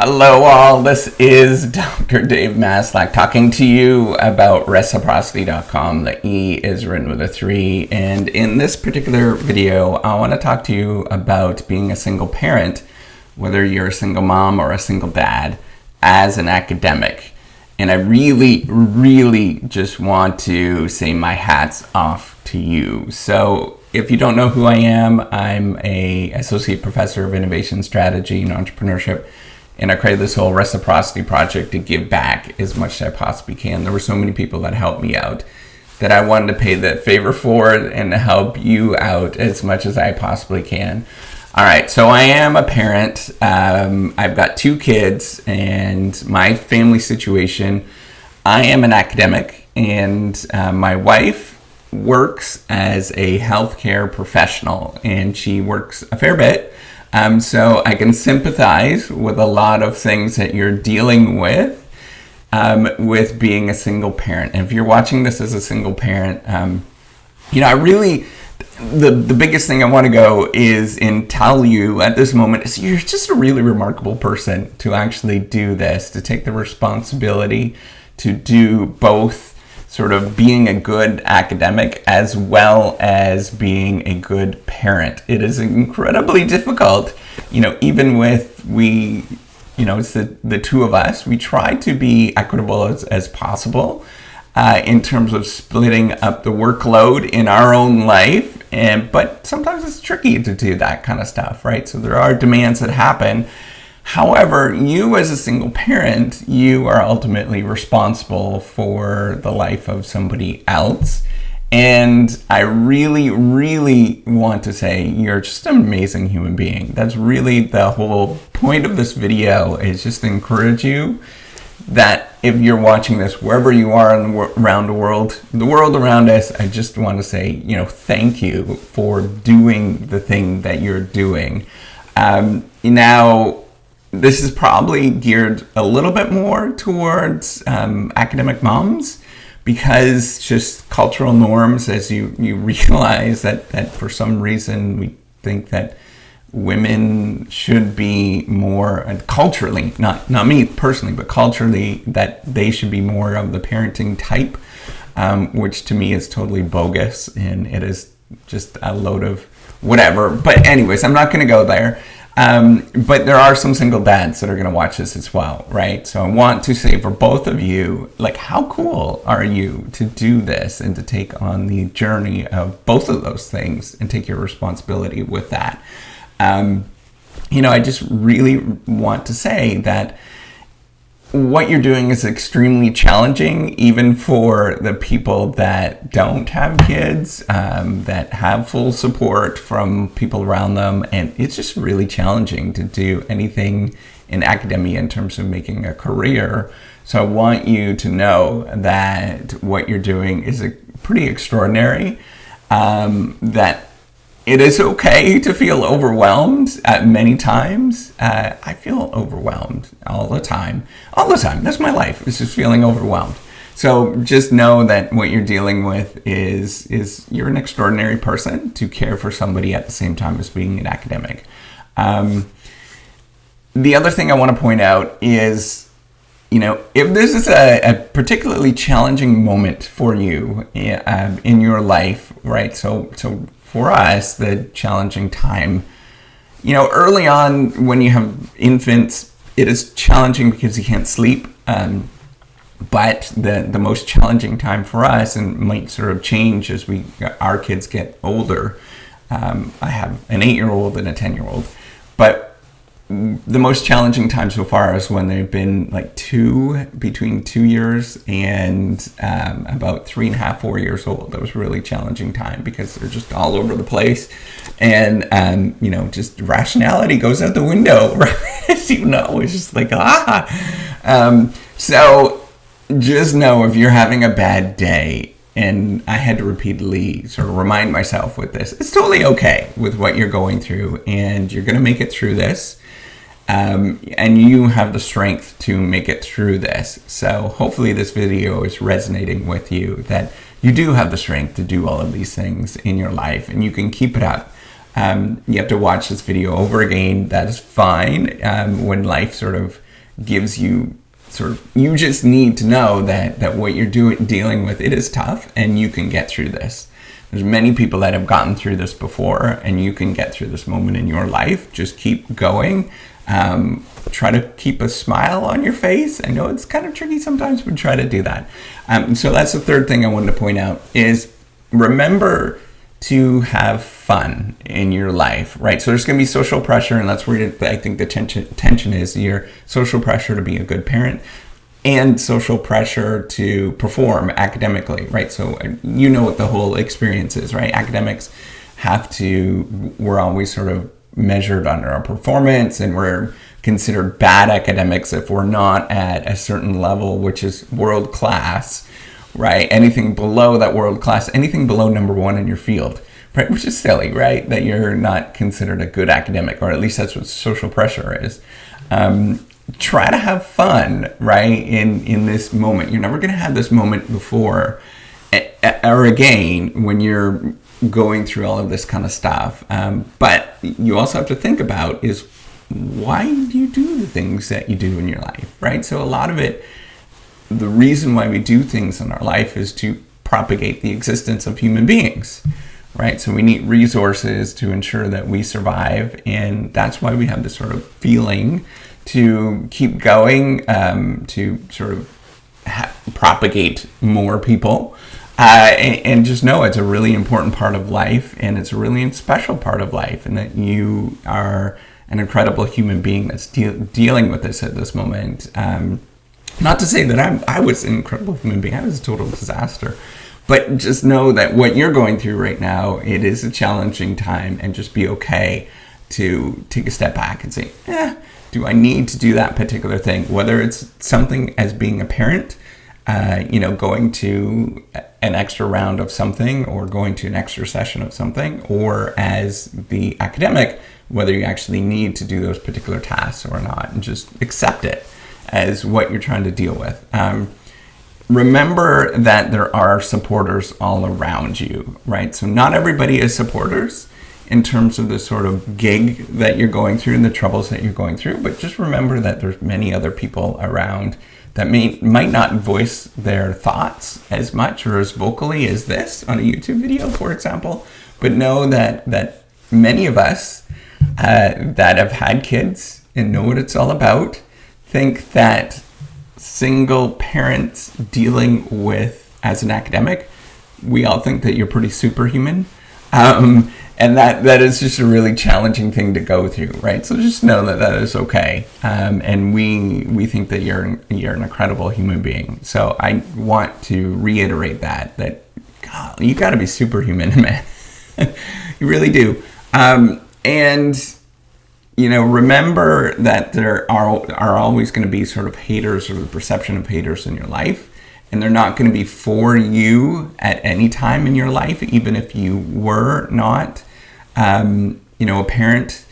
Hello all, this is Dr. Dave Maslach talking to you about Reciprocity.com. The E is written with a 3, and in this particular video I want to talk to you about being a single parent, whether you're a single mom or a single dad, as an academic. And I really just want to say my hat's off to you. So if you don't know who I am, I'm an associate professor of innovation strategy and entrepreneurship. And I created this whole Reciprocity project to give back as much as I possibly can. There were so many people that helped me out that I wanted to pay the favor forward and to help you out as much as I possibly can. All right, so I am a parent. I've got 2 kids, and my family situation, I am an academic, and my wife works as a healthcare professional, and she works a fair bit. So I can sympathize with a lot of things that you're dealing with being a single parent. And if you're watching this as a single parent, I really, the biggest thing I want to go is and tell you at this moment is you're just a really remarkable person to actually do this, to take the responsibility to do both sort of being a good academic as well as being a good parent. It is incredibly difficult, even with it's the 2 of us. We try to be equitable as possible in terms of splitting up the workload in our own life. But sometimes it's tricky to do that kind of stuff, right? So there are demands that happen. However, you as a single parent, you are ultimately responsible for the life of somebody else. And I really want to say you're just an amazing human being. That's really the whole point of this video, is just to encourage you that if you're watching this, wherever you are around the world around us, I just want to say, thank you for doing the thing that you're doing. Now, this is probably geared a little bit more towards academic moms, because just cultural norms, as you realize that for some reason we think that women should be more, culturally, not me personally, but culturally, that they should be more of the parenting type, which to me is totally bogus, and it is just a load of whatever. But anyways, I'm not going to go there. But there are some single dads that are going to watch this as well, right? So I want to say for both of you, how cool are you to do this and to take on the journey of both of those things and take your responsibility with that? I just really want to say that what you're doing is extremely challenging, even for the people that don't have kids, that have full support from people around them. And it's just really challenging to do anything in academia in terms of making a career. So I want you to know that what you're doing is pretty extraordinary, that it is okay to feel overwhelmed many times. I feel overwhelmed all the time. That's my life. It's just feeling overwhelmed. So just know that what you're dealing with is you're an extraordinary person to care for somebody at the same time as being an academic. The other thing I want to point out is, if this is a particularly challenging moment for you in your life, right? So for us, the challenging time, early on when you have infants, it is challenging because you can't sleep. But the most challenging time for us, and might sort of change as our kids get older. I have an 8-year-old and a 10-year-old, but the most challenging time so far is when they've been between 2 years and about 3.5, 4 years old. That was a really challenging time because they're just all over the place, and just rationality goes out the window, right? It's just so just know if you're having a bad day, and I had to repeatedly sort of remind myself with this, it's totally okay with what you're going through, and you're going to make it through this. And you have the strength to make it through this. So hopefully this video is resonating with you, that you do have the strength to do all of these things in your life, and you can keep it up. You have to watch this video over again. That is fine. When life sort of gives you you just need to know that what you're dealing with, it is tough, and you can get through this. There's many people that have gotten through this before, and you can get through this moment in your life. Just keep going. Try to keep a smile on your face. I know it's kind of tricky sometimes, but try to do that. So that's the third thing I wanted to point out is remember to have fun in your life, right? So there's going to be social pressure, and that's where I think the tension is, your social pressure to be a good parent and social pressure to perform academically, right? So you know what the whole experience is, right? Academics we're always sort of measured on our performance, and we're considered bad academics if we're not at a certain level, which is world class, right? Anything below that world class, anything below number one in your field, right? Which is silly, right? That you're not considered a good academic, or at least that's what social pressure is. Try to have fun, right? In this moment. You're never going to have this moment before or again when you're going through all of this kind of stuff. But you also have to think about is why do you do the things that you do in your life, right? So a lot of it, the reason why we do things in our life is to propagate the existence of human beings, right? So we need resources to ensure that we survive, and that's why we have this sort of feeling to keep going, to sort of propagate more people, and just know it's a really important part of life, and it's a really special part of life, and that you are an incredible human being that's dealing with this at this moment. Not to say that I was an incredible human being. I was a total disaster. But just know that what you're going through right now, it is a challenging time, and just be okay to take a step back and say, do I need to do that particular thing? Whether it's something as being a parent, going to an extra round of something, or going to an extra session of something, or as the academic, whether you actually need to do those particular tasks or not, and just accept it as what you're trying to deal with. Remember that there are supporters all around you, right? So not everybody is supporters in terms of the sort of gig that you're going through and the troubles that you're going through, but just remember that there's many other people around that might not voice their thoughts as much or as vocally as this on a YouTube video, for example, but know that many of us that have had kids and know what it's all about think that single parents dealing with, as an academic, we all think that you're pretty superhuman. And that is just a really challenging thing to go through, right? So just know that is okay. And we think that you're an incredible human being. So I want to reiterate that God, you got to be superhuman, man. You really do. And remember that there are always going to be sort of haters, or the perception of haters in your life. And they're not going to be for you at any time in your life, even if you were not, a parent,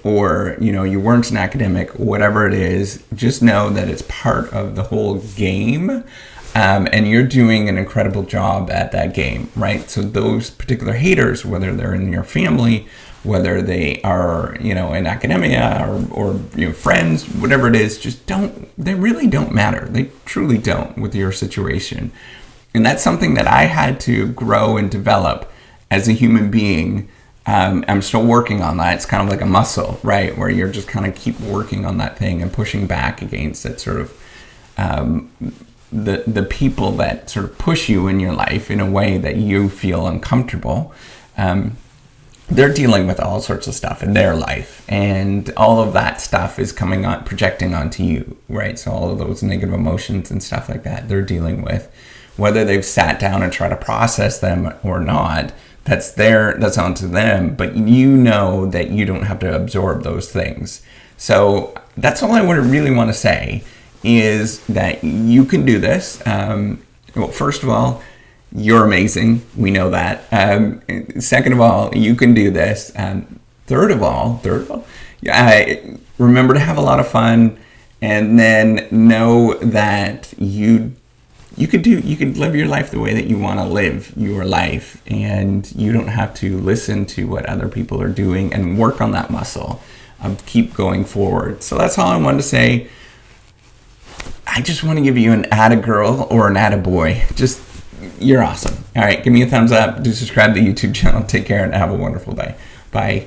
or, you weren't an academic, whatever it is. Just know that it's part of the whole game. And you're doing an incredible job at that game, right? So those particular haters, whether they're in your family, whether they are, in academia or friends, whatever it is, they really don't matter. They truly don't with your situation. And that's something that I had to grow and develop as a human being. I'm still working on that. It's kind of like a muscle, right? Where you're just kind of keep working on that thing and pushing back against that sort of, the people that sort of push you in your life in a way that you feel uncomfortable. They're dealing with all sorts of stuff in their life, and all of that stuff is projecting onto you, right? So all of those negative emotions and stuff like that, they're dealing with, whether they've sat down and tried to process them or not, that's onto them, but you know that you don't have to absorb those things. So that's all I really want to say, is that you can do this. Well, first of all, you're amazing. We know that. Second of all, you can do this. Third of all, remember to have a lot of fun, and then know that you could live your life the way that you want to live your life, and you don't have to listen to what other people are doing, and work on that muscle of keep going forward. So that's all I wanted to say. I just want to give you an atta girl or an atta boy. Just, you're awesome. All right, give me a thumbs up. Do subscribe to the YouTube channel. Take care and have a wonderful day. Bye.